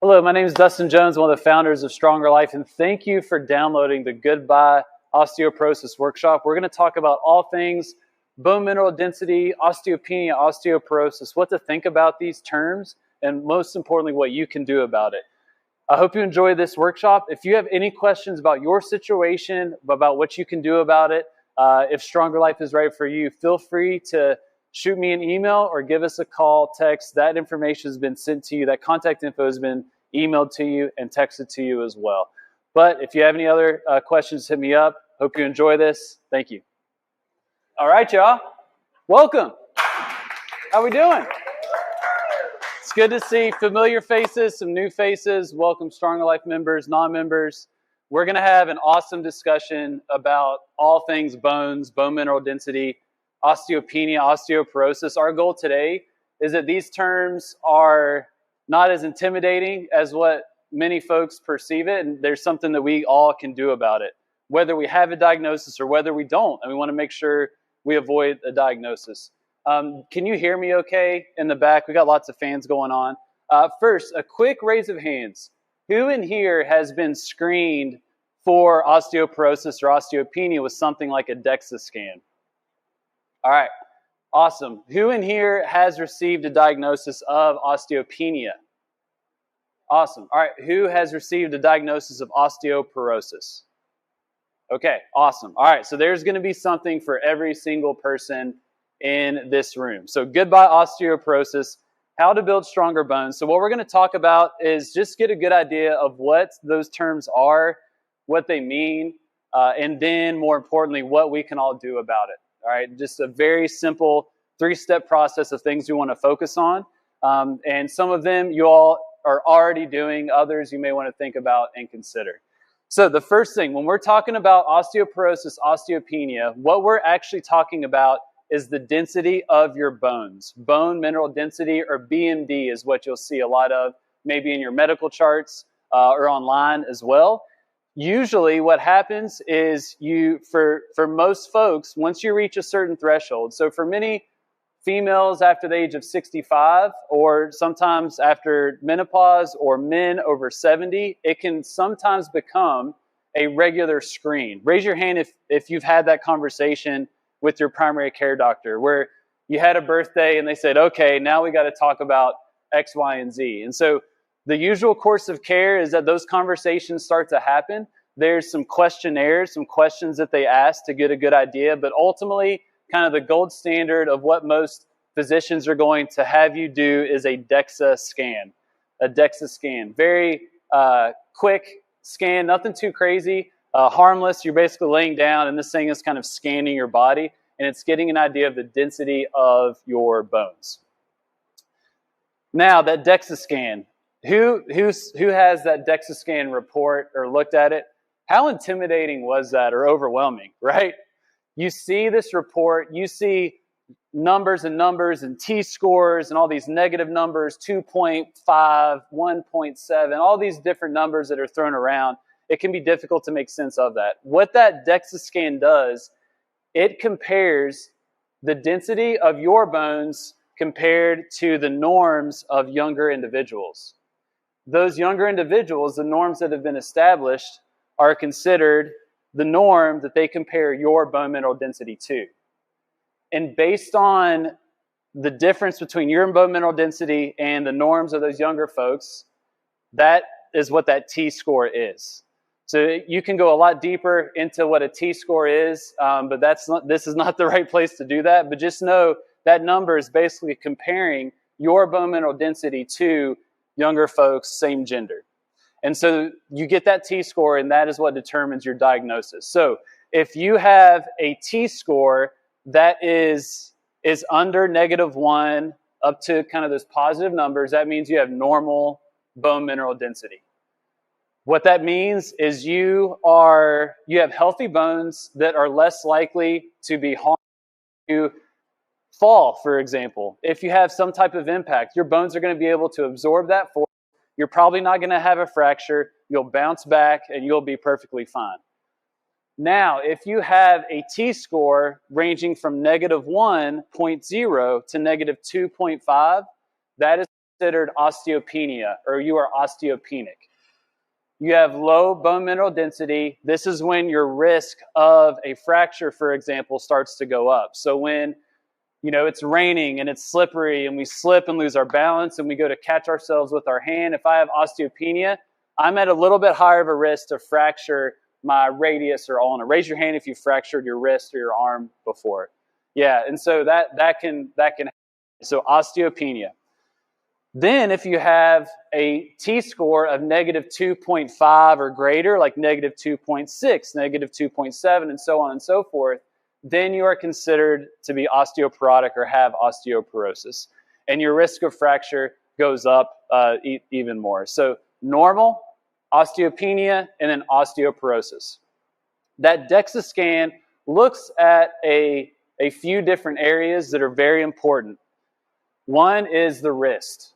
Hello, my name is Dustin Jones, one of the founders of Stronger Life, and thank you for downloading the Goodbye Osteoporosis workshop. We're going to talk about all things bone mineral density, osteopenia, osteoporosis, what to think about these terms, and most importantly, what you can do about it. I hope you enjoy this workshop. If you have any questions about your situation, about what you can do about it, if Stronger Life is right for you, feel free to shoot me an email or give us a call, text. That information has been sent to you. That contact info has been emailed to you and texted to you as well. But if you have any other questions, hit me up. Hope you enjoy this. Thank you. All right, y'all. Welcome. How we doing? It's good to see familiar faces, some new faces. Welcome, Stronger Life members, non-members. We're going to have an awesome discussion about all things bones, bone mineral density, osteopenia, osteoporosis. Our goal today is that these terms are not as intimidating as what many folks perceive it, and there's something that we all can do about it, whether we have a diagnosis or whether we don't, and we want to make sure we avoid a diagnosis. Can you hear me okay in the back? We got lots of fans going on. First, a quick raise of hands. Who in here has been screened for osteoporosis or osteopenia with something like a DEXA scan? All right, awesome. Who in here has received a diagnosis of osteopenia? Awesome. All right, who has received a diagnosis of osteoporosis? Okay, awesome. All right, so there's going to be something for every single person in this room. So goodbye osteoporosis, how to build stronger bones. So what we're going to talk about is just get a good idea of what those terms are, what they mean, and then more importantly, what we can all do about it. All right, just a very simple 3-step process of things we want to focus on. And some of them you all are already doing, others you may want to think about and consider. So the first thing, when we're talking about osteoporosis, osteopenia, what we're actually talking about is the density of your bones. Bone mineral density, or BMD, is what you'll see a lot of, maybe in your medical charts or online as well. Usually what happens is for most folks, once you reach a certain threshold, so for many females after the age of 65, or sometimes after menopause, or men over 70, it can sometimes become a regular screen. Raise your hand if you've had that conversation with your primary care doctor, where you had a birthday and they said, okay, now we got to talk about X, Y, and Z. And so the usual course of care is that those conversations start to happen. There's some questionnaires, some questions that they ask to get a good idea, but ultimately, kind of the gold standard of what most physicians are going to have you do is a DEXA scan. A DEXA scan. Very quick scan, nothing too crazy, harmless. You're basically laying down and this thing is kind of scanning your body, and it's getting an idea of the density of your bones. Now, that DEXA scan, who has that DEXA scan report or looked at it? How intimidating was that, or overwhelming, right? You see this report, you see numbers and T-scores and all these negative numbers, 2.5, 1.7, all these different numbers that are thrown around. It can be difficult to make sense of that. What that DEXA scan does, it compares the density of your bones compared to the norms of younger individuals. Those younger individuals, the norms that have been established, are considered the norm that they compare your bone mineral density to. And based on the difference between your bone mineral density and the norms of those younger folks, that is what that T-score is. So you can go a lot deeper into what a T-score is, but this is not the right place to do that. But just know that number is basically comparing your bone mineral density to younger folks, same gender. And so you get that T-score, and that is what determines your diagnosis. So if you have a T-score that is under -1 up to kind of those positive numbers, that means you have normal bone mineral density. What that means is you have healthy bones that are less likely to be harmed to fall, for example. If you have some type of impact, your bones are going to be able to absorb that force. You're probably not going to have a fracture. You'll bounce back and you'll be perfectly fine. Now, if you have a T-score ranging from -1.0 to -2.5, that is considered osteopenia, or you are osteopenic. You have low bone mineral density. This is when your risk of a fracture, for example, starts to go up. So when it's raining and it's slippery and we slip and lose our balance and we go to catch ourselves with our hand, if I have osteopenia, I'm at a little bit higher of a risk to fracture my radius or ulna. Raise your hand if you fractured your wrist or your arm before. Yeah, and so that can happen. So osteopenia. Then if you have a T-score of negative 2.5 or greater, like negative 2.6, negative 2.7, and so on and so forth, then you are considered to be osteoporotic or have osteoporosis. And your risk of fracture goes up even more. So normal, osteopenia, and then osteoporosis. That DEXA scan looks at a few different areas that are very important. One is the wrist.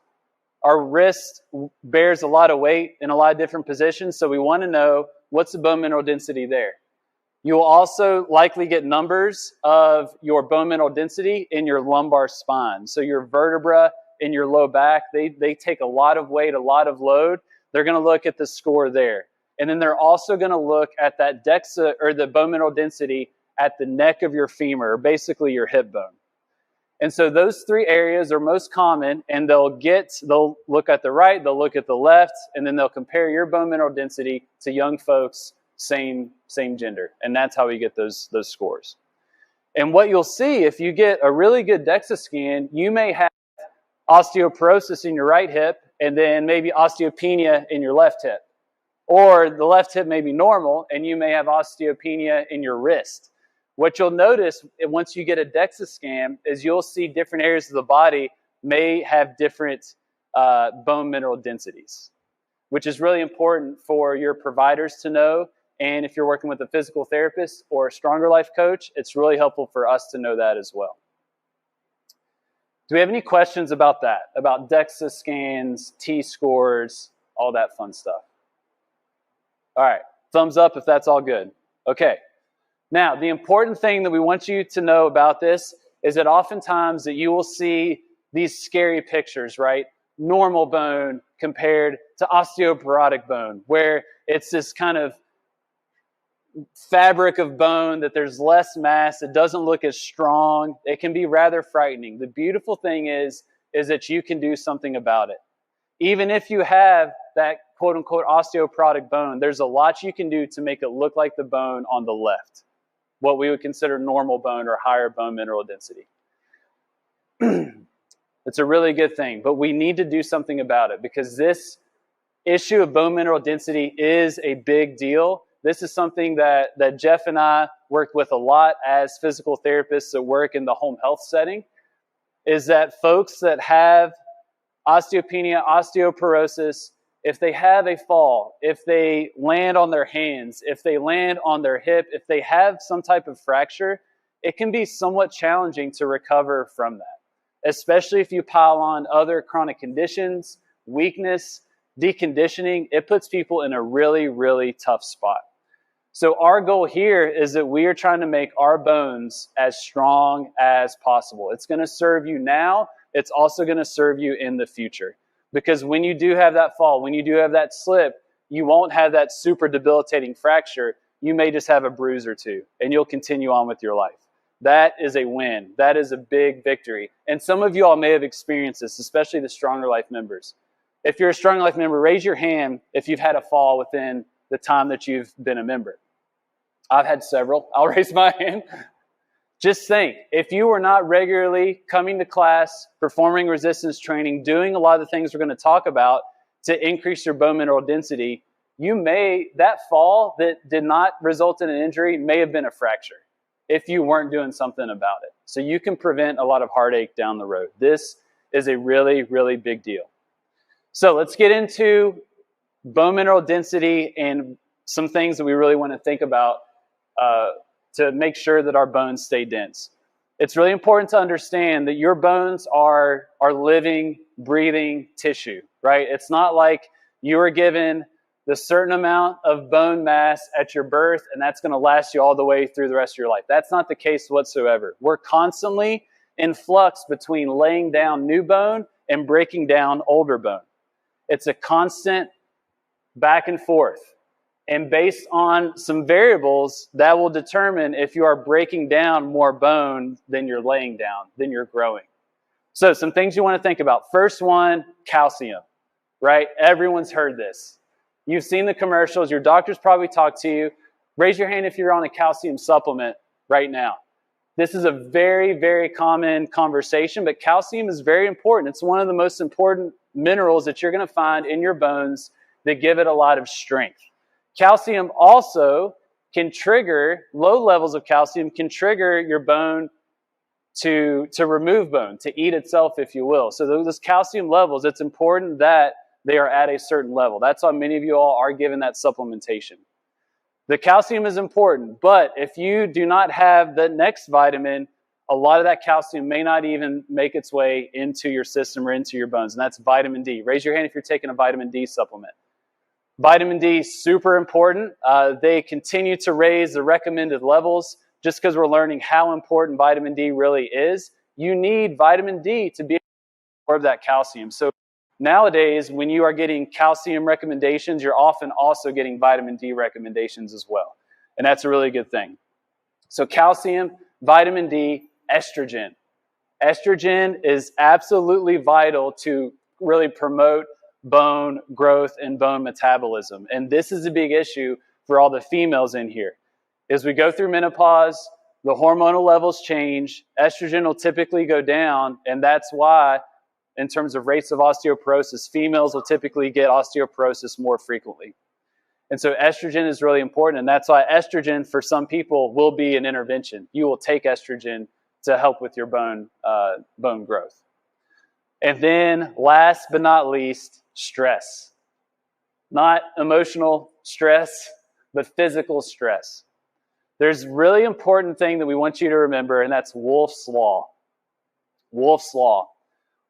Our wrist bears a lot of weight in a lot of different positions, so we want to know what's the bone mineral density there. You will also likely get numbers of your bone mineral density in your lumbar spine. So your vertebra in your low back, they take a lot of weight, a lot of load. They're going to look at the score there. And then they're also going to look at that DEXA, or the bone mineral density, at the neck of your femur, or basically your hip bone. And so those three areas are most common, and they'll look at the right, they'll look at the left, and then they'll compare your bone mineral density to young folks, same gender. And that's how we get those scores. And what you'll see, if you get a really good DEXA scan, you may have osteoporosis in your right hip, and then maybe osteopenia in your left hip. Or the left hip may be normal, and you may have osteopenia in your wrist. What you'll notice once you get a DEXA scan is you'll see different areas of the body may have different bone mineral densities, which is really important for your providers to know. And if you're working with a physical therapist or a Stronger Life coach, it's really helpful for us to know that as well. Do we have any questions about that? About DEXA scans, T-scores, all that fun stuff? All right, thumbs up if that's all good. Okay. Now, the important thing that we want you to know about this is that oftentimes that you will see these scary pictures, right? Normal bone compared to osteoporotic bone, where it's this kind of fabric of bone that there's less mass, it doesn't look as strong. It can be rather frightening. The beautiful thing is that you can do something about it. Even if you have that quote-unquote osteoporotic bone, there's a lot you can do to make it look like the bone on the left, what we would consider normal bone or higher bone mineral density. It's a really good thing, but we need to do something about it because this issue of bone mineral density is a big deal. This is something that Jeff and I work with a lot as physical therapists that work in the home health setting, is that folks that have osteopenia, osteoporosis, if they have a fall, if they land on their hands, if they land on their hip, if they have some type of fracture, it can be somewhat challenging to recover from that, especially if you pile on other chronic conditions, weakness, deconditioning. It puts people in a really, really tough spot. So our goal here is that we are trying to make our bones as strong as possible. It's going to serve you now. It's also going to serve you in the future. Because when you do have that fall, when you do have that slip, you won't have that super debilitating fracture. You may just have a bruise or two, and you'll continue on with your life. That is a win. That is a big victory. And some of you all may have experienced this, especially the Stronger Life members. If you're a Stronger Life member, raise your hand if you've had a fall within the time that you've been a member. I've had several. I'll raise my hand. Just think, if you were not regularly coming to class, performing resistance training, doing a lot of the things we're going to talk about to increase your bone mineral density, that fall that did not result in an injury may have been a fracture if you weren't doing something about it. So you can prevent a lot of heartache down the road. This is a really, really big deal. So let's get into bone mineral density and some things that we really want to think about to make sure that our bones stay dense. It's really important to understand that your bones are living, breathing tissue, right? It's not like you were given the certain amount of bone mass at your birth and that's going to last you all the way through the rest of your life. That's not the case whatsoever. We're constantly in flux between laying down new bone and breaking down older bone. It's a constant back and forth. And based on some variables, that will determine if you are breaking down more bone than you're laying down, than you're growing. So some things you want to think about. First one, calcium, right? Everyone's heard this. You've seen the commercials. Your doctor's probably talked to you. Raise your hand if you're on a calcium supplement right now. This is a very, very common conversation, but calcium is very important. It's one of the most important minerals that you're going to find in your bones that give it a lot of strength. Calcium also can trigger, low levels of calcium can trigger your bone to remove bone, to eat itself, if you will. So those calcium levels, it's important that they are at a certain level. That's why many of you all are given that supplementation. The calcium is important, but if you do not have the next vitamin, a lot of that calcium may not even make its way into your system or into your bones, and that's vitamin D. Raise your hand if you're taking a vitamin D supplement. Vitamin D is super important. They continue to raise the recommended levels just because we're learning how important vitamin D really is. You need vitamin D to be able to absorb that calcium. So nowadays, when you are getting calcium recommendations, you're often also getting vitamin D recommendations as well. And that's a really good thing. So calcium, vitamin D, estrogen. Estrogen is absolutely vital to really promote bone growth and bone metabolism. And this is a big issue for all the females in here. As we go through menopause, the hormonal levels change, estrogen will typically go down, and that's why, in terms of rates of osteoporosis, females will typically get osteoporosis more frequently. And so estrogen is really important, and that's why estrogen for some people will be an intervention. You will take estrogen to help with your bone growth. And then last but not least, stress. Not emotional stress, but physical stress. There's a really important thing that we want you to remember, and that's Wolff's Law. Wolff's Law.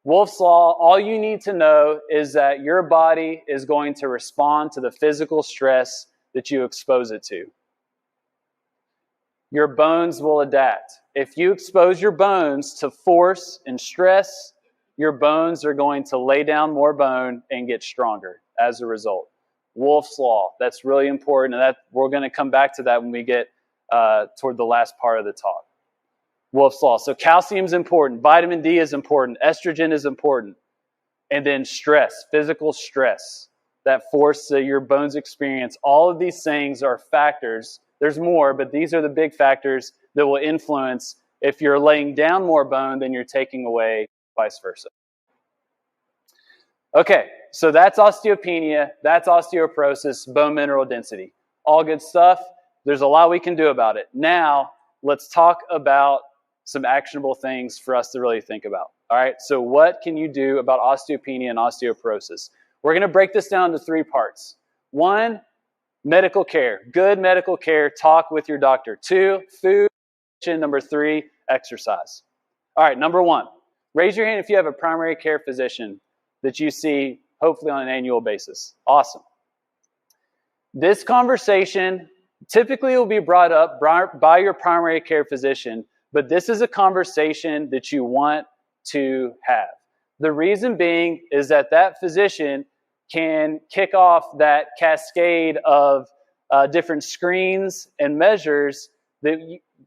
Wolff's Law, all you need to know is that your body is going to respond to the physical stress that you expose it to. Your bones will adapt. If you expose your bones to force and stress, your bones are going to lay down more bone and get stronger as a result. Wolff's Law, that's really important, and that we're going to come back to that when we get toward the last part of the talk. Wolff's Law. So calcium is important, vitamin D is important, estrogen is important, and then stress, physical stress, that force that your bones experience. All of these things are factors. There's more, but these are the big factors that will influence if you're laying down more bone than you're taking away, vice versa. Okay, so that's osteopenia, that's osteoporosis, bone mineral density. All good stuff. There's a lot we can do about it. Now, let's talk about some actionable things for us to really think about. All right, so what can you do about osteopenia and osteoporosis? We're going to break this down into 3 parts. 1, medical care. Good medical care. Talk with your doctor. 2, food. Number 3, exercise. All right, number 1. Raise your hand if you have a primary care physician that you see hopefully on an annual basis. Awesome. This conversation typically will be brought up by your primary care physician, but this is a conversation that you want to have. The reason being is that that physician can kick off that cascade of different screens and measures that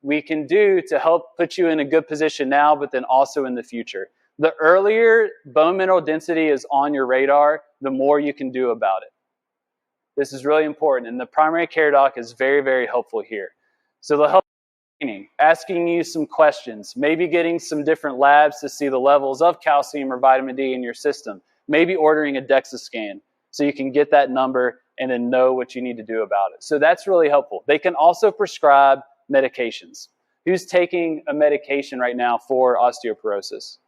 we can do to help put you in a good position now, but then also in the future. The earlier bone mineral density is on your radar, the more you can do about it. This is really important, and the primary care doc is very, very helpful here. So they'll help asking you some questions, maybe getting some different labs to see the levels of calcium or vitamin D in your system, maybe ordering a DEXA scan so you can get that number and then know what you need to do about it. So that's really helpful. They can also prescribe medications. Who's taking a medication right now for osteoporosis?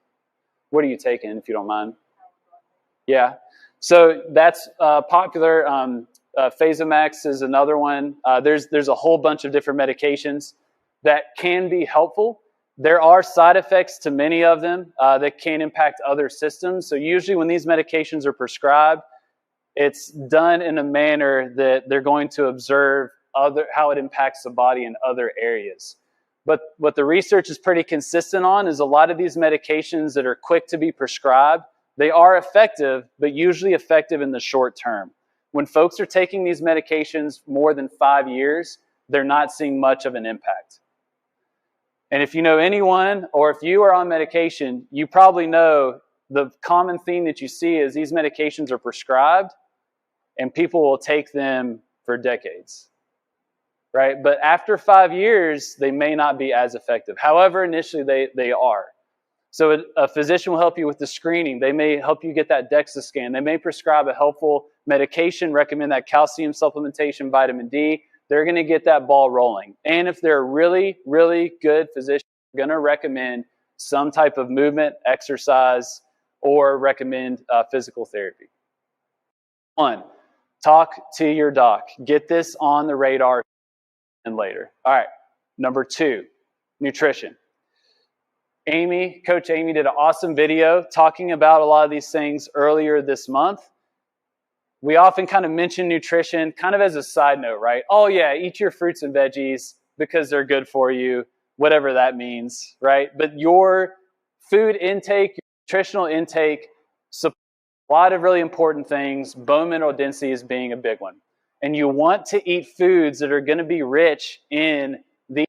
What are you taking, if you don't mind? Yeah. So that's popular. Phasamax is another one. There's a whole bunch of different medications that can be helpful. There are side effects to many of them that can impact other systems. So usually when these medications are prescribed, it's done in a manner that they're going to observe how it impacts the body in other areas. But what the research is pretty consistent on is a lot of these medications that are quick to be prescribed They are effective, but usually effective in the short term. When folks are taking these medications more than 5 years, they're not seeing much of an impact. And if you know anyone, or if you are on medication, you probably know the common theme that you see is these medications are prescribed and people will take them for decades, right? But after 5 years, they may not be as effective. However, initially they are. So a physician will help you with the screening. They may help you get that DEXA scan. They may prescribe a helpful medication, recommend that calcium supplementation, vitamin D. They're going to get that ball rolling. And if they're a really, really good physician, they're going to recommend some type of movement, exercise, or recommend physical therapy. 1, talk to your doc. Get this on the radar and later. All right, number 2, nutrition. Coach Amy did an awesome video talking about a lot of these things earlier this month. We often kind of mention nutrition kind of as a side note, right? Oh yeah, eat your fruits and veggies because they're good for you, whatever that means, right? But your food intake, your nutritional intake, supports a lot of really important things, bone mineral density is being a big one. And you want to eat foods that are going to be rich in the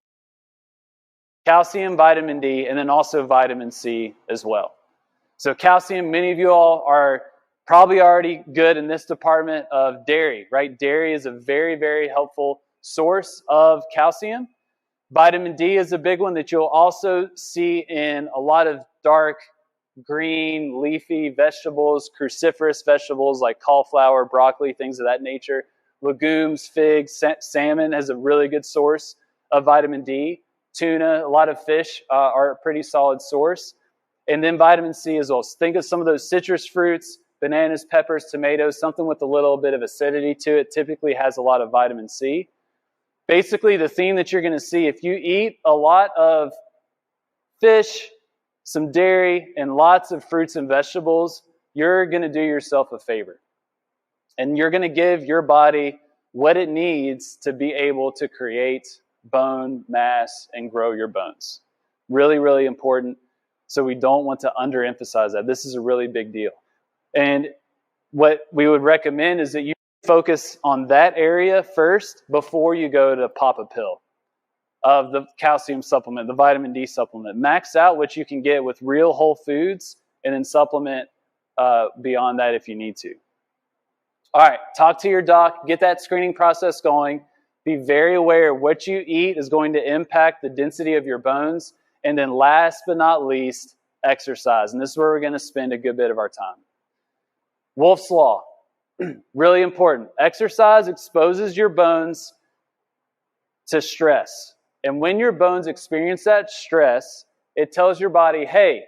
calcium, vitamin D, and then also vitamin C as well. So calcium, many of you all are probably already good in this department of dairy, right? Dairy is a very, very helpful source of calcium. Vitamin D is a big one that you'll also see in a lot of dark green, leafy vegetables, cruciferous vegetables like cauliflower, broccoli, things of that nature. Legumes, figs, salmon has a really good source of vitamin D. Tuna, a lot of fish are a pretty solid source. And then vitamin C as well. So think of some of those citrus fruits, bananas, peppers, tomatoes, something with a little bit of acidity to it typically has a lot of vitamin C. Basically, the theme that you're going to see, if you eat a lot of fish, some dairy, and lots of fruits and vegetables, you're going to do yourself a favor. And you're going to give your body what it needs to be able to create bone mass and grow your bones. Really, really important. So we don't want to underemphasize that. This is a really big deal. And what we would recommend is that you focus on that area first before you go to pop a pill of the calcium supplement, the vitamin D supplement. Max out what you can get with real whole foods and then supplement beyond that if you need to. All right, talk to your doc, get that screening process going. Be very aware what you eat is going to impact the density of your bones. And then last but not least, exercise. And this is where we're going to spend a good bit of our time. Wolff's Law, really important. Exercise exposes your bones to stress. And when your bones experience that stress, it tells your body, hey,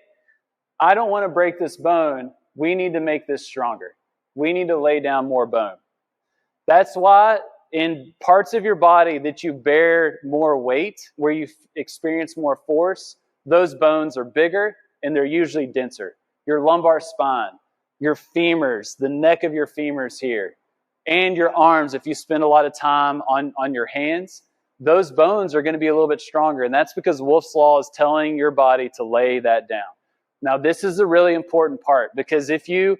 I don't want to break this bone. We need to make this stronger. We need to lay down more bone. That's why in parts of your body that you bear more weight, where you experience more force, those bones are bigger and they're usually denser. Your lumbar spine, your femurs, the neck of your femurs here, and your arms, if you spend a lot of time on your hands, those bones are going to be a little bit stronger. And that's because Wolff's Law is telling your body to lay that down. Now, this is a really important part because if you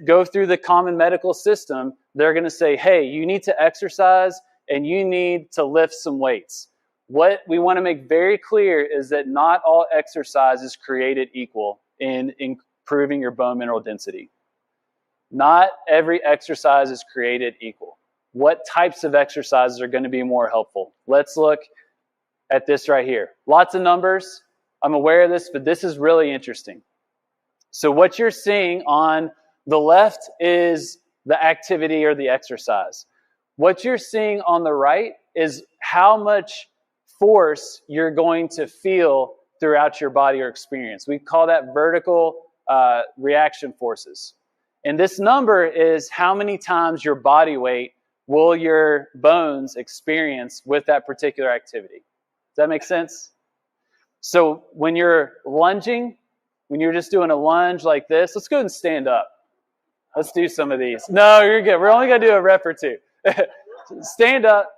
go through the common medical system, they're going to say, hey, you need to exercise and you need to lift some weights. What we want to make very clear is that not all exercise is created equal in improving your bone mineral density. Not every exercise is created equal. What types of exercises are going to be more helpful? Let's look at this right here. Lots of numbers. I'm aware of this, but this is really interesting. So what you're seeing on the left is the activity or the exercise. What you're seeing on the right is how much force you're going to feel throughout your body or experience. We call that vertical reaction forces. And this number is how many times your body weight will your bones experience with that particular activity. Does that make sense? So when you're lunging, when you're just doing a lunge like this, let's go ahead and stand up. Let's do some of these. No, you're good. We're only going to do a rep or two. Stand up.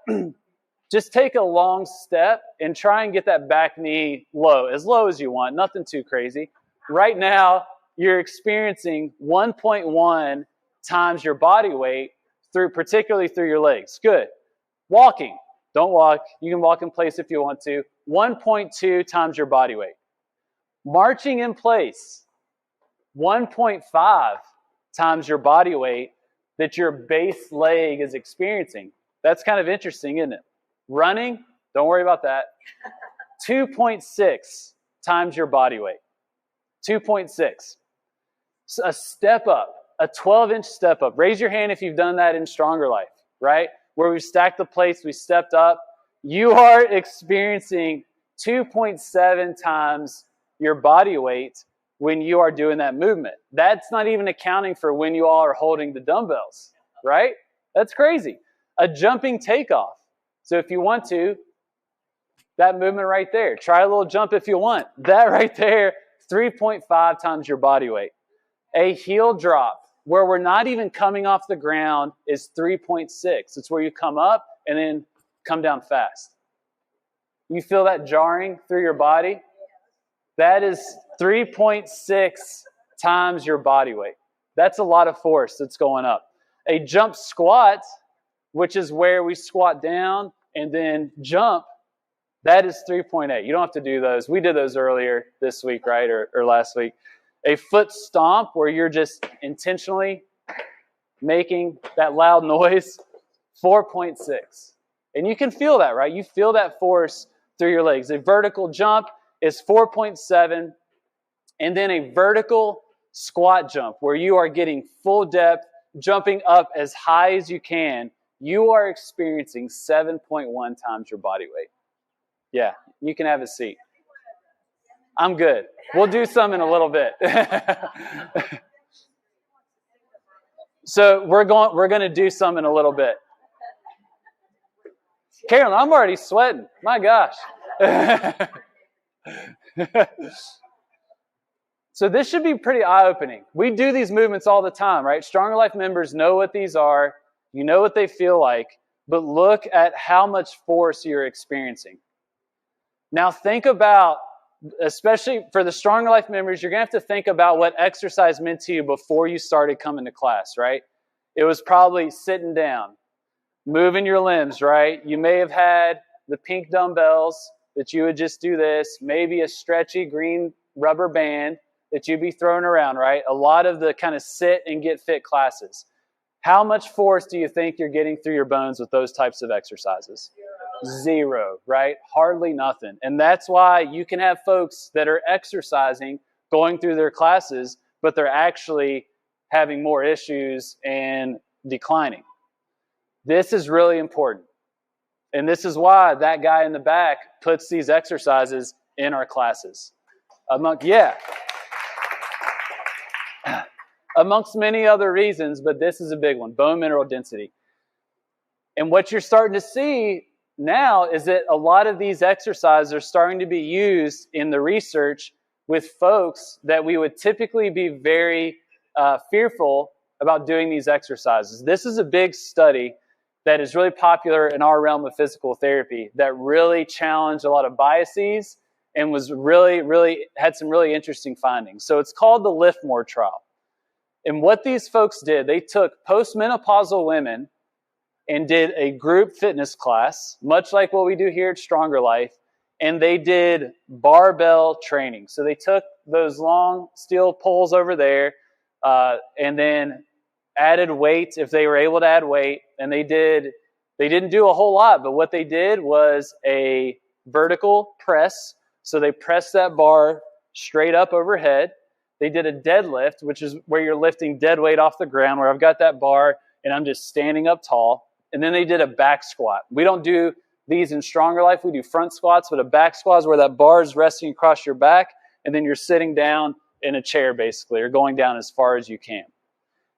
Just take a long step and try and get that back knee low as you want. Nothing too crazy. Right now, you're experiencing 1.1 times your body weight particularly through your legs. Good. Walking. Don't walk. You can walk in place if you want to. 1.2 times your body weight. Marching in place. 1.5 times your body weight that your base leg is experiencing. That's kind of interesting, isn't it? Running, don't worry about that. 2.6 times your body weight. 2.6. So a step up, a 12-inch step up. Raise your hand if you've done that in Stronger Life, right? Where we stacked the plates, we stepped up. You are experiencing 2.7 times your body weight when you are doing that movement. That's not even accounting for when you all are holding the dumbbells, right? That's crazy. A jumping takeoff. So if you want to, that movement right there. Try a little jump if you want. That right there, 3.5 times your body weight. A heel drop, where we're not even coming off the ground, is 3.6. It's where you come up and then come down fast. You feel that jarring through your body? That is 3.6 times your body weight. That's a lot of force that's going up. A jump squat, which is where we squat down and then jump, that is 3.8. You don't have to do those. We did those earlier this week, right, or last week. A foot stomp, where you're just intentionally making that loud noise, 4.6. And you can feel that, right? You feel that force through your legs. A vertical jump is 4.7. And then a vertical squat jump, where you are getting full depth, jumping up as high as you can, you are experiencing 7.1 times your body weight. Yeah, you can have a seat. I'm good. We'll do some in a little bit. So we're going to do some in a little bit. Carolyn, I'm already sweating. My gosh. So this should be pretty eye-opening. We do these movements all the time, right? Stronger Life members know what these are. You know what they feel like. But look at how much force you're experiencing. Now think about, especially for the Stronger Life members, you're going to have to think about what exercise meant to you before you started coming to class, right? It was probably sitting down, moving your limbs, right? You may have had the pink dumbbells that you would just do this, maybe a stretchy green rubber band that you'd be throwing around, right? A lot of the kind of sit and get fit classes. How much force do you think you're getting through your bones with those types of exercises? Zero, right? Hardly nothing. And that's why you can have folks that are exercising, going through their classes, but they're actually having more issues and declining. This is really important. And this is why that guy in the back puts these exercises in our classes. Amongst many other reasons, but this is a big one, bone mineral density. And what you're starting to see now is that a lot of these exercises are starting to be used in the research with folks that we would typically be very fearful about doing these exercises. This is a big study that is really popular in our realm of physical therapy that really challenged a lot of biases and was really had some really interesting findings. So it's called the Liftmore trial. And what these folks did, they took postmenopausal women and did a group fitness class, much like what we do here at Stronger Life, and they did barbell training. So they took those long steel poles over there and then added weight if they were able to add weight. And they didn't do a whole lot, but what they did was a vertical press. So they pressed that bar straight up overhead. They did a deadlift, which is where you're lifting dead weight off the ground, where I've got that bar and I'm just standing up tall. And then they did a back squat. We don't do these in Stronger Life. We do front squats, but a back squat is where that bar is resting across your back, and then you're sitting down in a chair, basically, or going down as far as you can.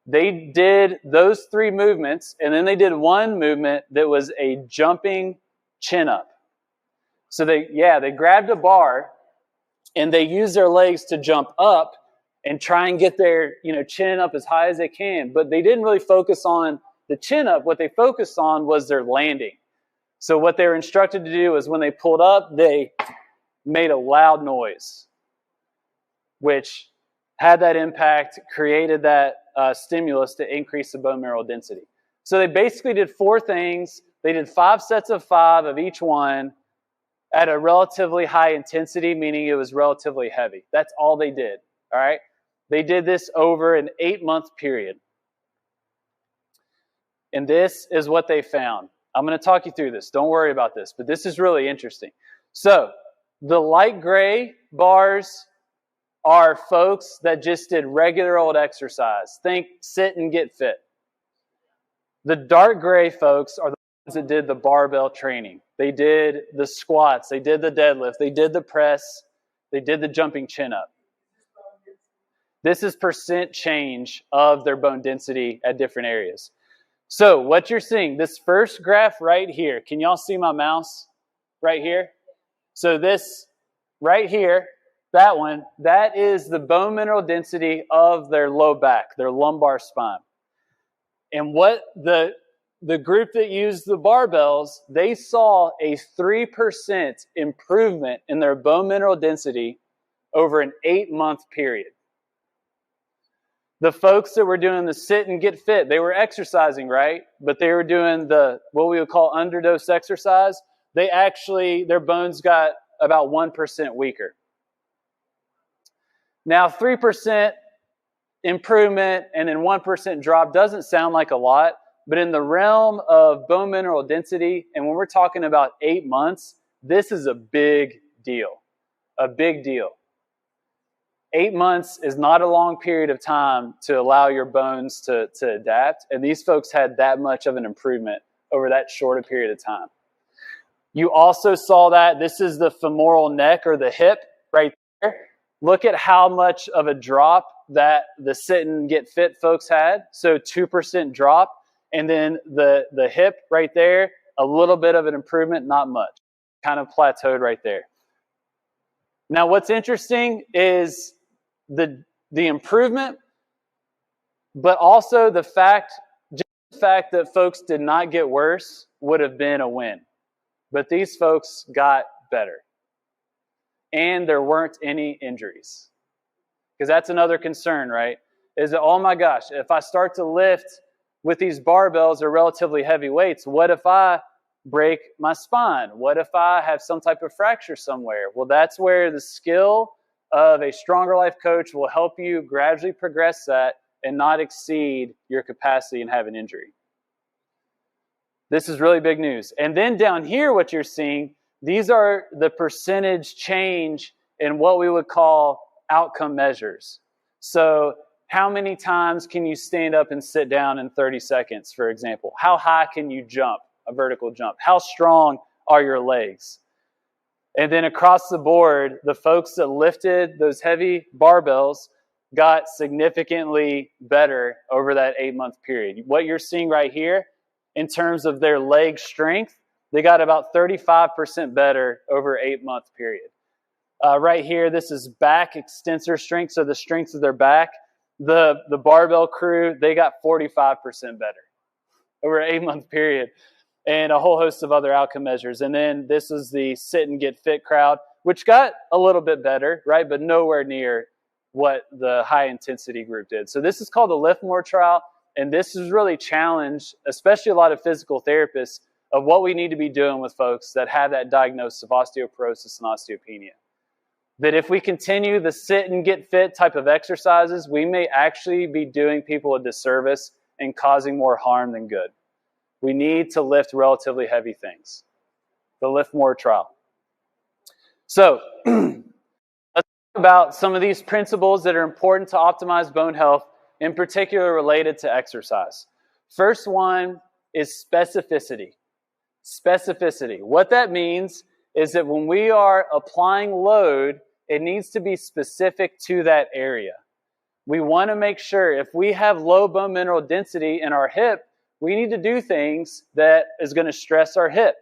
They did those three movements, and then they did one movement that was a jumping chin-up. So they grabbed a bar, and they used their legs to jump up and try and get their chin up as high as they can. But they didn't really focus on the chin up. What they focused on was their landing. So what they were instructed to do is when they pulled up, they made a loud noise, which had that impact, created that stimulus to increase the bone mineral density. So they basically did 4 things. They did 5 sets of 5 of each one at a relatively high intensity, meaning it was relatively heavy. That's all they did, all right? They did this over an 8-month period. And this is what they found. I'm going to talk you through this. Don't worry about this, but this is really interesting. So the light gray bars are folks that just did regular old exercise. Think sit and get fit. The dark gray folks are the ones that did the barbell training. They did the squats. They did the deadlift. They did the press. They did the jumping chin up. This is percent change of their bone density at different areas. So what you're seeing, this first graph right here, can y'all see my mouse right here? So this right here, that one, that is the bone mineral density of their low back, their lumbar spine. And what the group that used the barbells, they saw a 3% improvement in their bone mineral density over an 8-month period. The folks that were doing the sit and get fit, they were exercising, right? But they were doing the, what we would call underdose exercise. They actually, their bones got about 1% weaker. Now, 3% improvement and then 1% drop doesn't sound like a lot, but in the realm of bone mineral density, and when we're talking about 8 months, this is a big deal. A big deal. 8 months is not a long period of time to allow your bones to adapt, and these folks had that much of an improvement over that shorter period of time. You also saw that this is the femoral neck or the hip right there. Look at how much of a drop that the sit and get fit folks had. So 2% drop, and then the hip right there, a little bit of an improvement, not much. Kind of plateaued right there. Now what's interesting is the improvement, but also the fact that folks did not get worse would have been a win. But these folks got better. And there weren't any injuries. Because that's another concern, right? Is that, oh my gosh, if I start to lift with these barbells or relatively heavy weights, what if I break my spine? What if I have some type of fracture somewhere? Well, that's where the skill of a Stronger Life coach will help you gradually progress that and not exceed your capacity and have an injury. This is really big news. And then down here, what you're seeing, these are the percentage change in what we would call outcome measures. So how many times can you stand up and sit down in 30 seconds, for example? How high can you jump, a vertical jump? How strong are your legs? And then across the board, the folks that lifted those heavy barbells got significantly better over that 8-month period. What you're seeing right here, in terms of their leg strength, they got about 35% better over an 8-month period. Right here, this is back extensor strength, so the strength of their back. The barbell crew, they got 45% better over an 8-month period, and a whole host of other outcome measures. And then this is the sit and get fit crowd, which got a little bit better, right, but nowhere near what the high intensity group did. So this is called the Lift More trial, and this is really challenged, especially a lot of physical therapists, of what we need to be doing with folks that have that diagnosis of osteoporosis and osteopenia. That if we continue the sit and get fit type of exercises, we may actually be doing people a disservice and causing more harm than good. We need to lift relatively heavy things. The Lift More trial. So, let's talk about some of these principles that are important to optimize bone health, in particular related to exercise. First one is specificity. Specificity. What that means is that when we are applying load, it needs to be specific to that area. We want to make sure if we have low bone mineral density in our hip, we need to do things that is going to stress our hip.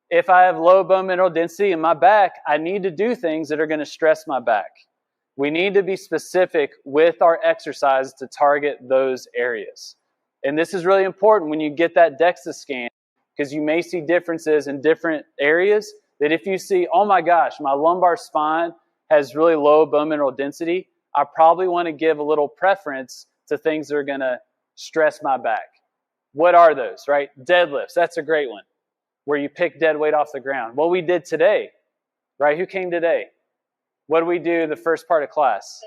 If I have low bone mineral density in my back, I need to do things that are going to stress my back. We need to be specific with our exercise to target those areas. And this is really important when you get that DEXA scan, because you may see differences in different areas. That if you see, oh my gosh, my lumbar spine has really low bone mineral density, I probably want to give a little preference to things that are going to stress my back. What are those, right? Deadlifts, that's a great one, where you pick dead weight off the ground. What we did today, right? Who came today? What did we do the first part of class?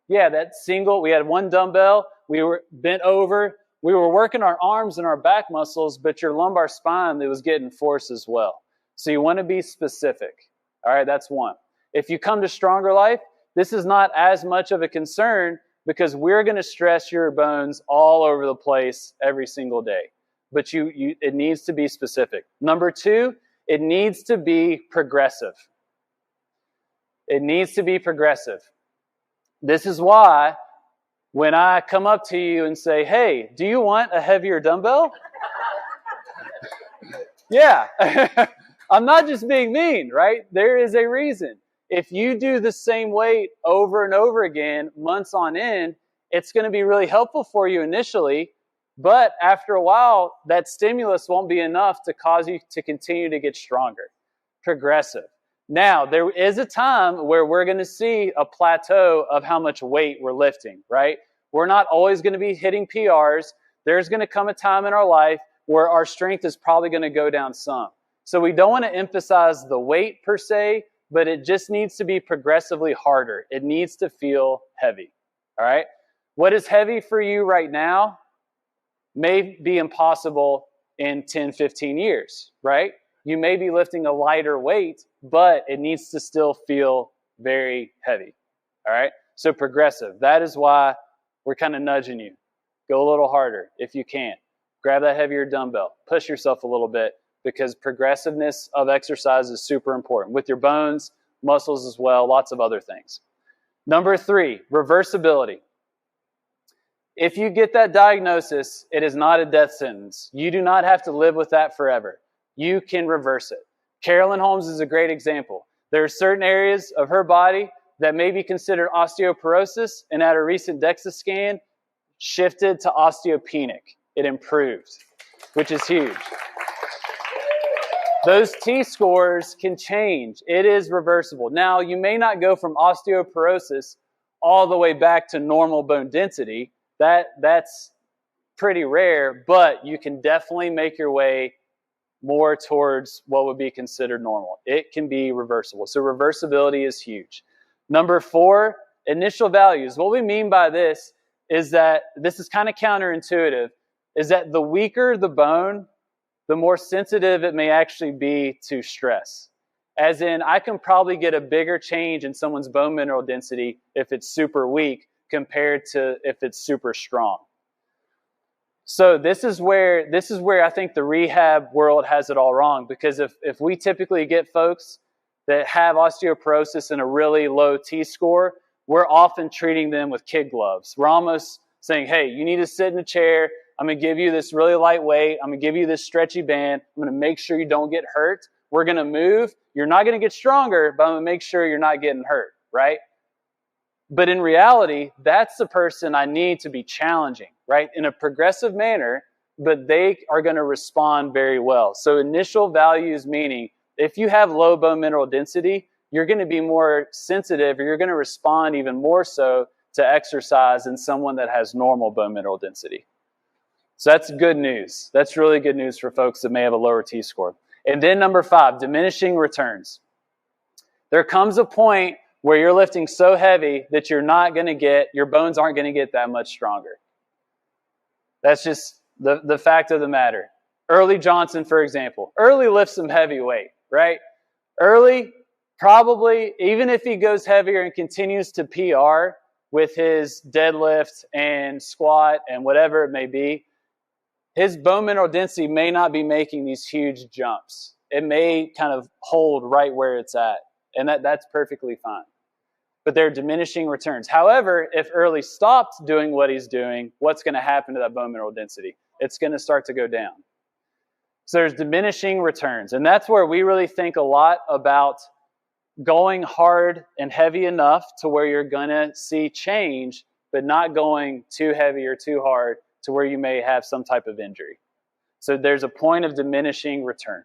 Yeah, that single, we had one dumbbell, we were bent over, we were working our arms and our back muscles, but your lumbar spine, that was getting force as well. So you want to be specific. All right, that's one. If you come to Stronger Life, this is not as much of a concern because we're going to stress your bones all over the place every single day. But it needs to be specific. Number two, it needs to be progressive. It needs to be progressive. This is why when I come up to you and say, hey, do you want a heavier dumbbell? Yeah. I'm not just being mean, right? There is a reason. If you do the same weight over and over again, months on end, it's going to be really helpful for you initially, but after a while, that stimulus won't be enough to cause you to continue to get stronger. Progressive. Now, there is a time where we're going to see a plateau of how much weight we're lifting, right? We're not always going to be hitting PRs. There's going to come a time in our life where our strength is probably going to go down some. So we don't want to emphasize the weight per se, but it just needs to be progressively harder. It needs to feel heavy, all right? What is heavy for you right now may be impossible in 10, 15 years, right? You may be lifting a lighter weight, but it needs to still feel very heavy, all right? So progressive. That is why we're kind of nudging you. Go a little harder if you can. Grab that heavier dumbbell. Push yourself a little bit because progressiveness of exercise is super important with your bones, muscles as well, lots of other things. Number three, reversibility. If you get that diagnosis, it is not a death sentence. You do not have to live with that forever. You can reverse it. Carolyn Holmes is a great example. There are certain areas of her body that may be considered osteoporosis, and at a recent DEXA scan, shifted to osteopenic. It improved, which is huge. Those T-scores can change. It is reversible. Now, you may not go from osteoporosis all the way back to normal bone density. That's pretty rare, but you can definitely make your way more towards what would be considered normal. It can be reversible. So reversibility is huge. Number four, initial values. What we mean by this is that, this is kind of counterintuitive, is that the weaker the bone, the more sensitive it may actually be to stress. As in, I can probably get a bigger change in someone's bone mineral density if it's super weak compared to if it's super strong. So this is where I think the rehab world has it all wrong, because if we typically get folks that have osteoporosis and a really low T-score, we're often treating them with kid gloves. We're almost saying, hey, you need to sit in a chair. I'm going to give you this really light weight. I'm going to give you this stretchy band. I'm going to make sure you don't get hurt. We're going to move. You're not going to get stronger, but I'm going to make sure you're not getting hurt, right? But in reality, that's the person I need to be challenging, right? In a progressive manner, but they are going to respond very well. So initial values, meaning if you have low bone mineral density, you're going to be more sensitive, or you're going to respond even more so to exercise than someone that has normal bone mineral density. So that's good news. That's really good news for folks that may have a lower T-score. And then number five, diminishing returns. There comes a point where you're lifting so heavy that your bones aren't going to get that much stronger. That's just the fact of the matter. Early Johnson, for example. Early lifts some heavy weight, right? Early, probably, even if he goes heavier and continues to PR with his deadlift and squat and whatever it may be, his bone mineral density may not be making these huge jumps. It may kind of hold right where it's at, and that's perfectly fine. But they're diminishing returns. However, if Early stopped doing what he's doing, what's going to happen to that bone mineral density? It's going to start to go down. So there's diminishing returns. And that's where we really think a lot about going hard and heavy enough to where you're going to see change, but not going too heavy or too hard to where you may have some type of injury. So there's a point of diminishing return.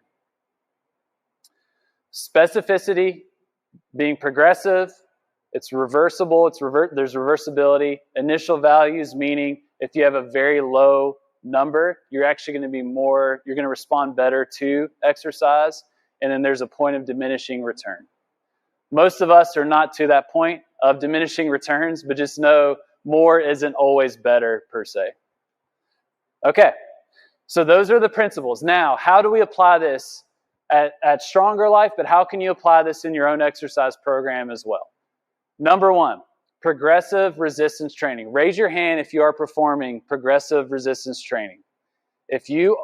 Specificity, being progressive, It's reversible. There's reversibility. Initial values, meaning if you have a very low number, you're actually going to be more, you're going to respond better to exercise. And then there's a point of diminishing return. Most of us are not to that point of diminishing returns, but just know more isn't always better per se. Okay, so those are the principles. Now, how do we apply this at Stronger Life, but how can you apply this in your own exercise program as well? Number one, progressive resistance training. Raise your hand if you are performing progressive resistance training. If you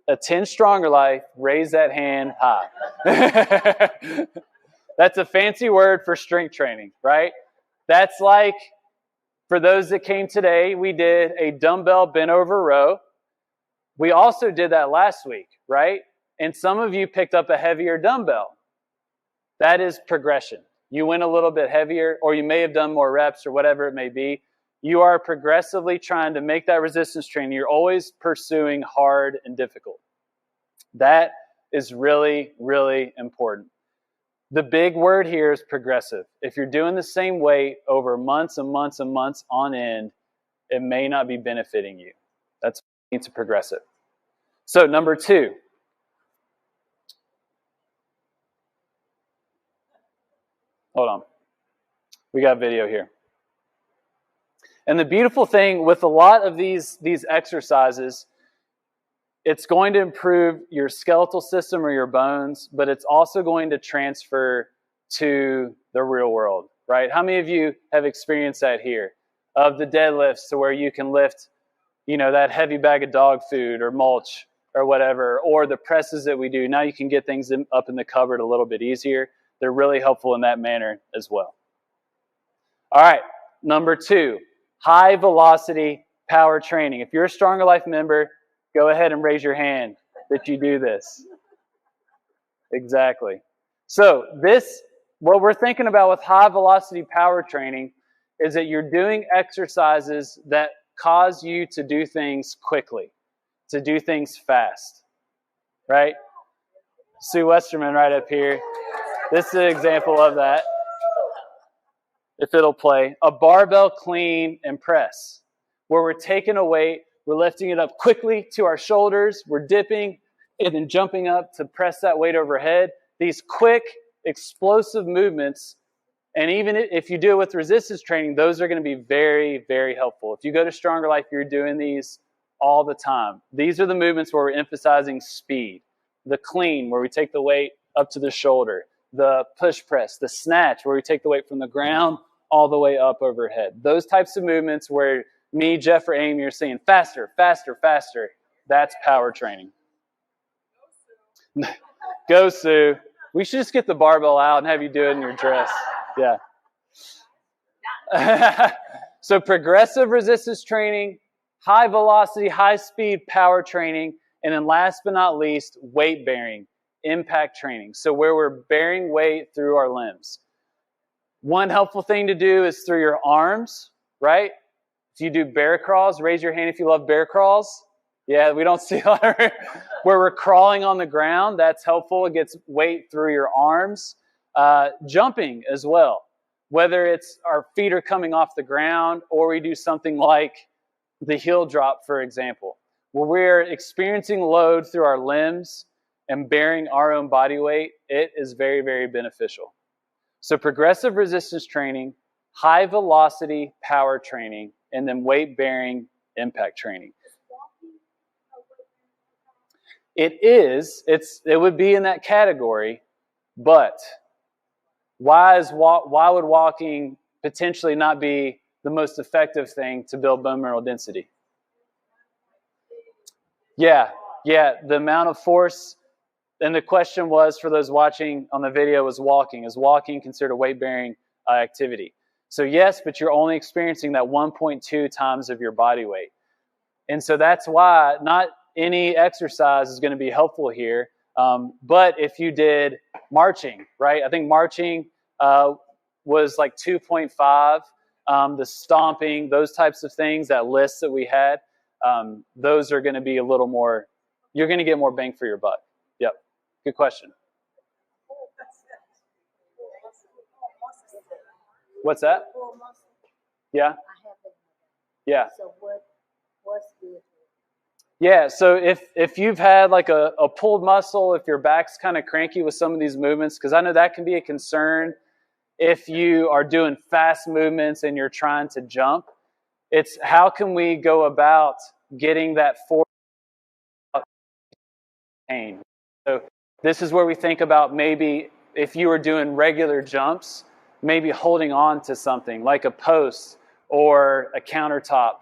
attend Stronger Life, raise that hand high. That's a fancy word for strength training, right? That's like, for those that came today, we did a dumbbell bent over row. We also did that last week, right? And some of you picked up a heavier dumbbell. That is progression. You went a little bit heavier, or you may have done more reps or whatever it may be. You are progressively trying to make that resistance training. You're always pursuing hard and difficult. That is really, really important. The big word here is progressive. If you're doing the same weight over months and months and months on end, it may not be benefiting you. That's what you need to progress it. So number two. Hold on. We got video here. And the beautiful thing with a lot of these exercises, it's going to improve your skeletal system or your bones, but it's also going to transfer to the real world, right? How many of you have experienced that here? Of the deadlifts to where you can lift, that heavy bag of dog food or mulch or whatever, or the presses that we do. Now you can get things up in the cupboard a little bit easier. They're really helpful in that manner as well. All right, number two, high velocity power training. If you're a Stronger Life member, go ahead and raise your hand that you do this. Exactly. So what we're thinking about with high velocity power training is that you're doing exercises that cause you to do things quickly, to do things fast, right? Sue Westerman right up here. This is an example of that. If it'll play. A barbell clean and press, where we're taking a weight, we're lifting it up quickly to our shoulders, we're dipping, and then jumping up to press that weight overhead. These quick, explosive movements, and even if you do it with resistance training, those are going to be very, very helpful. If you go to Stronger Life, you're doing these all the time. These are the movements where we're emphasizing speed. The clean, where we take the weight up to the shoulder. The push press, the snatch, where we take the weight from the ground all the way up overhead. Those types of movements where me, Jeff, or Amy are saying faster, faster, faster. That's power training. Go, Sue. We should just get the barbell out and have you do it in your dress. Yeah. So progressive resistance training, high velocity, high speed power training, and then last but not least, weight bearing, impact training. So where we're bearing weight through our limbs. One helpful thing to do is through your arms, right? If you do bear crawls, raise your hand if you love bear crawls. Yeah, we don't see a lot of where we're crawling on the ground. That's helpful. It gets weight through your arms. Jumping as well. Whether it's our feet are coming off the ground or we do something like the heel drop, for example, where we're experiencing load through our limbs and bearing our own body weight, it is very, very beneficial. So progressive resistance training, high velocity power training, and then weight bearing impact training. It would be in that category, but why would walking potentially not be the most effective thing to build bone mineral density? Yeah, the amount of force. And the question was, for those watching on the video, was walking. Is walking considered a weight-bearing activity? So yes, but you're only experiencing that 1.2 times of your body weight. And so that's why not any exercise is going to be helpful here. But if you did marching, right? I think marching was like 2.5. The stomping, those types of things, that list that we had, those are going to be a little more, you're going to get more bang for your buck. Yep. Good question. What's that? Yeah. Yeah. So what's good? Yeah, so if you've had like a pulled muscle, if your back's kind of cranky with some of these movements, because I know that can be a concern if you are doing fast movements and you're trying to jump, it's how can we go about getting that force out of pain? So this is where we think about maybe if you were doing regular jumps, maybe holding on to something like a post or a countertop,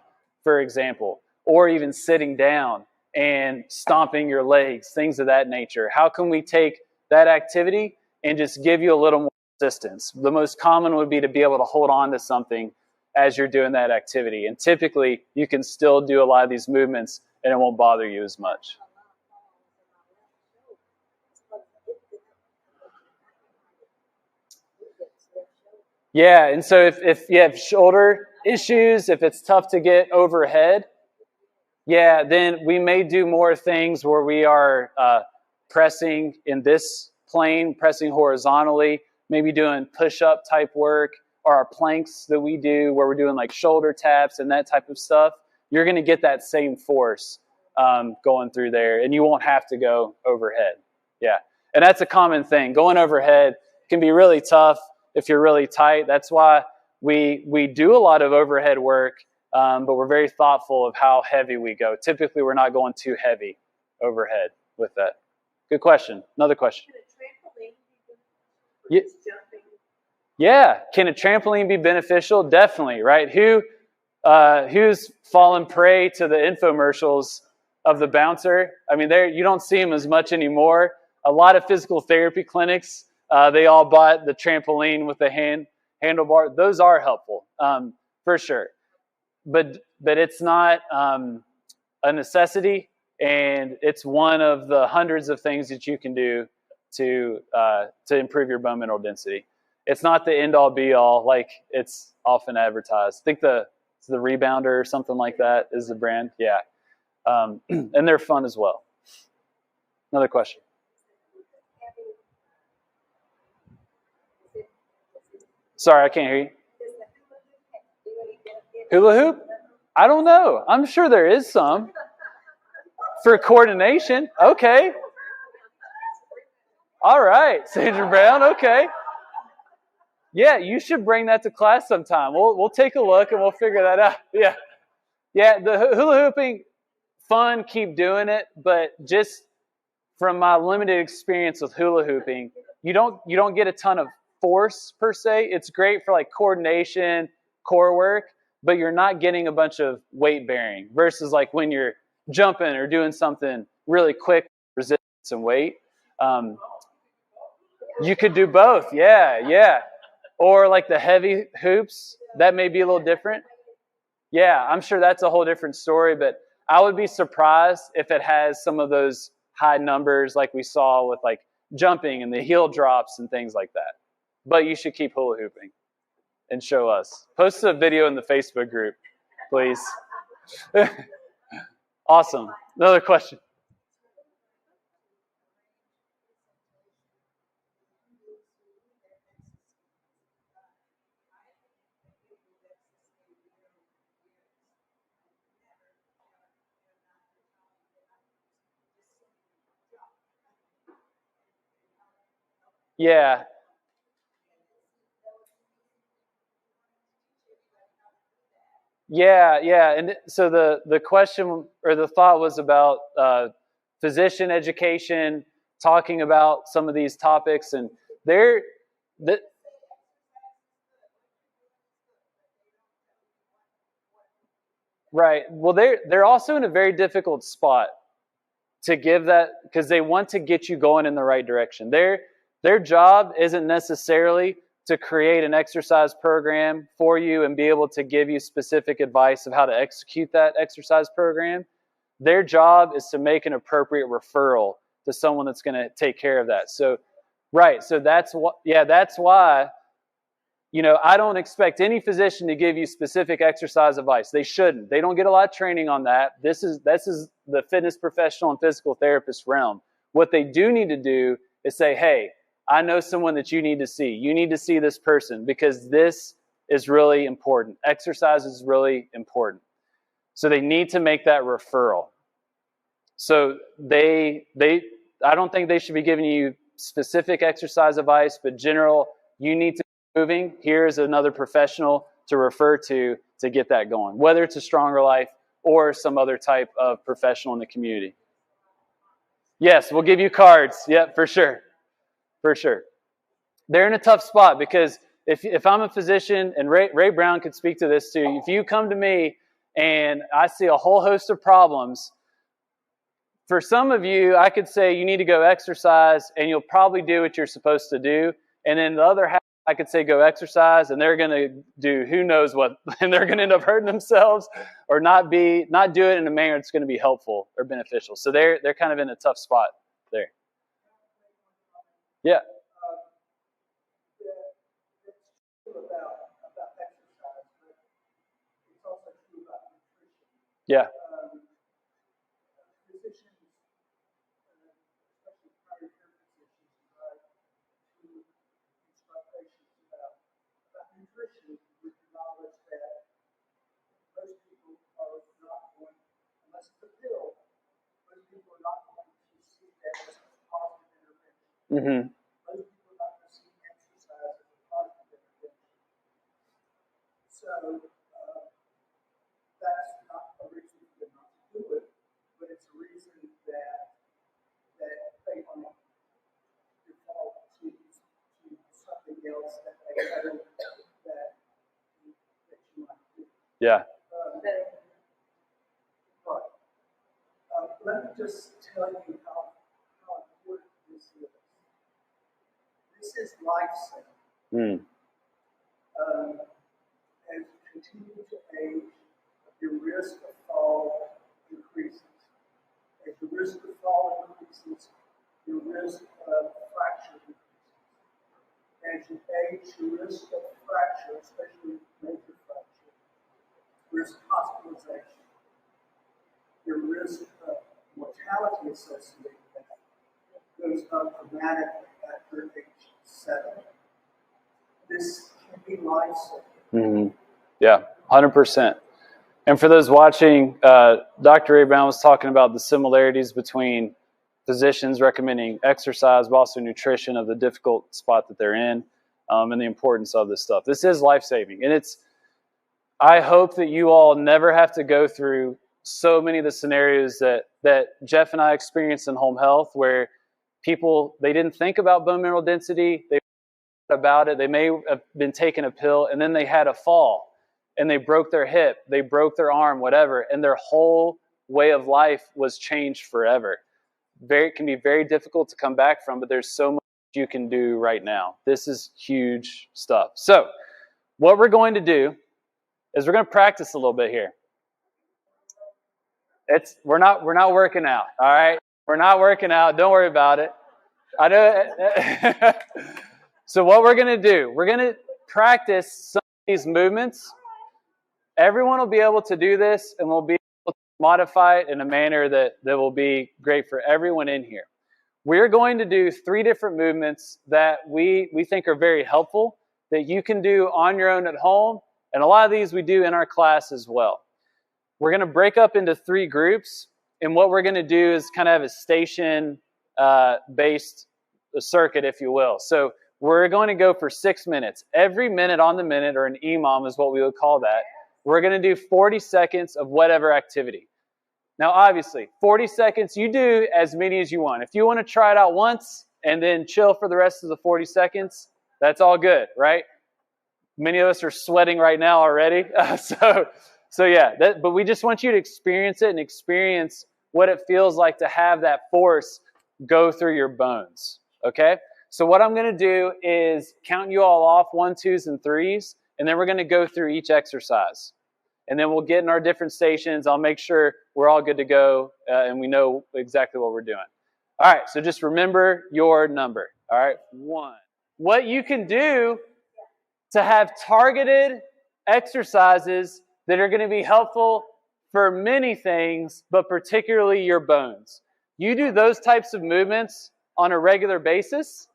for example, or even sitting down and stomping your legs, things of that nature. How can we take that activity and just give you a little more resistance? The most common would be to be able to hold on to something as you're doing that activity. And typically, you can still do a lot of these movements and it won't bother you as much. Yeah, and so if you have shoulder issues, if it's tough to get overhead, yeah, then we may do more things where we are pressing in this plane, pressing horizontally, maybe doing push-up type work, or our planks that we do where we're doing like shoulder taps and that type of stuff. You're going to get that same force going through there, and you won't have to go overhead. Yeah, and that's a common thing. Going overhead can be really tough if you're really tight. That's why we do a lot of overhead work, but we're very thoughtful of how heavy we go. Typically, we're not going too heavy overhead with that. Good question. Another question. Yeah. Can a trampoline be beneficial? Definitely, right? Who's fallen prey to the infomercials of the bouncer? I mean, you don't see them as much anymore. A lot of physical therapy clinics, they all bought the trampoline with the handlebar. Those are helpful, for sure. But it's not a necessity, and it's one of the hundreds of things that you can do to improve your bone mineral density. It's not the end all be all like it's often advertised. I think the Rebounder or something like that is the brand. Yeah, and they're fun as well. Another question. Sorry, I can't hear you. Hula hoop? I don't know. I'm sure there is some for coordination. Okay. All right, Sandra Brown. Okay. Yeah, you should bring that to class sometime. We'll take a look and we'll figure that out. Yeah. Yeah, the hula hooping, fun, keep doing it, but just from my limited experience with hula hooping, you don't get a ton of force per se. It's great for like coordination, core work, but you're not getting a bunch of weight bearing versus like when you're jumping or doing something really quick, resistance and weight. You could do both. Yeah. Or like the heavy hoops, that may be a little different. Yeah, I'm sure that's a whole different story, but I would be surprised if it has some of those high numbers like we saw with like jumping and the heel drops and things like that. But you should keep hula hooping and show us. Post a video in the Facebook group, please. Awesome. Another question. Yeah. Yeah. And so the question or the thought was about physician education, talking about some of these topics, and they're right. Well, they're also in a very difficult spot to give that because they want to get you going in the right direction. Their job isn't necessarily to create an exercise program for you and be able to give you specific advice of how to execute that exercise program. Their job is to make an appropriate referral to someone that's going to take care of that. So, right. So that's why, I don't expect any physician to give you specific exercise advice. They shouldn't. They don't get a lot of training on that. This is the fitness professional and physical therapist realm. What they do need to do is say, hey, I know someone that you need to see. You need to see this person because this is really important. Exercise is really important. So they need to make that referral. So I don't think they should be giving you specific exercise advice, but general, you need to be moving. Here's another professional to refer to get that going, whether it's a Stronger Life or some other type of professional in the community. Yes, we'll give you cards. Yep, for sure. For sure. They're in a tough spot because if I'm a physician, and Ray Brown could speak to this too, if you come to me and I see a whole host of problems, for some of you, I could say you need to go exercise and you'll probably do what you're supposed to do. And then the other half, I could say go exercise and they're going to do who knows what, and they're going to end up hurting themselves or not do it in a manner that's going to be helpful or beneficial. So they're kind of in a tough spot there. Yeah. Yeah. Mm-hmm. So that's not a reason for them not to do it, but it's a reason that they might default to something else that they know that you might do. Yeah. Let me just tell you how important this is. This is life-saving. As you continue to age, your risk of fall increases. As your risk of fall increases, your risk of fracture increases. As you age, your risk of fracture, especially major fracture, risk of hospitalization, your risk of mortality associated with that goes up dramatically after age 7. This can be life-saving. Mm-hmm. Yeah, 100%. And for those watching, Dr. Ray Brown was talking about the similarities between physicians recommending exercise, but also nutrition of the difficult spot that they're in, and the importance of this stuff. This is life-saving. And I hope that you all never have to go through so many of the scenarios that Jeff and I experienced in home health, where people, they didn't think about bone mineral density, they about it, they may have been taking a pill, and then they had a fall, and they broke their hip, they broke their arm, whatever, and their whole way of life was changed forever. It can be very difficult to come back from, but there's so much you can do right now. This is huge stuff. So what we're going to do is we're going to practice a little bit here. We're not working out, all right? We're not working out. Don't worry about it. I know. So what we're going to do, we're going to practice some of these movements. Everyone will be able to do this, and we'll be able to modify it in a manner that will be great for everyone in here. We're going to do 3 different movements that we think are very helpful, that you can do on your own at home, and a lot of these we do in our class as well. We're going to break up into 3 groups, and what we're going to do is kind of have a station-based circuit, if you will. So we're going to go for 6 minutes. Every minute on the minute, or an EMOM is what we would call that, we're going to do 40 seconds of whatever activity. Now, obviously, 40 seconds, you do as many as you want. If you want to try it out once and then chill for the rest of the 40 seconds, that's all good, right? Many of us are sweating right now already. So yeah, but we just want you to experience it and experience what it feels like to have that force go through your bones, okay? So what I'm going to do is count you all off 1, 2s, and 3s, and then we're going to go through each exercise. And then we'll get in our different stations. I'll make sure we're all good to go and we know exactly what we're doing. All right, so just remember your number. All right, 1. What you can do to have targeted exercises that are going to be helpful for many things, but particularly your bones. You do those types of movements on a regular basis,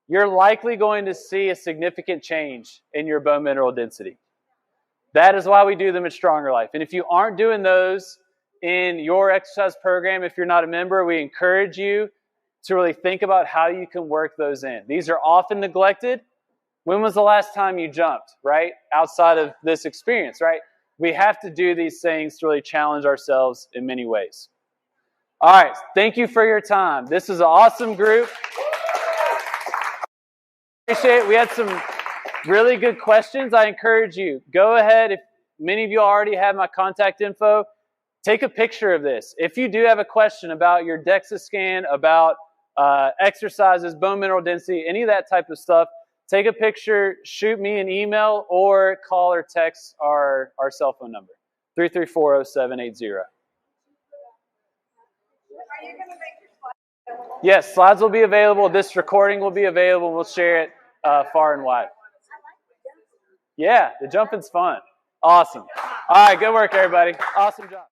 you're likely going to see a significant change in your bone mineral density. That is why we do them at Stronger Life. And if you aren't doing those in your exercise program, if you're not a member, we encourage you to really think about how you can work those in. These are often neglected. When was the last time you jumped, right? Outside of this experience, right? We have to do these things to really challenge ourselves in many ways. All right, thank you for your time. This is an awesome group. Appreciate it. We had some really good questions. I encourage you, go ahead. If many of you already have my contact info, take a picture of this. If you do have a question about your DEXA scan, about exercises, bone mineral density, any of that type of stuff, take a picture, shoot me an email, or call or text our cell phone number, 334-0780. Are you going to make your slides available? Yes, slides will be available. This recording will be available. We'll share it far and wide. Yeah, the jumping's fun. Awesome. All right, good work, everybody. Awesome job.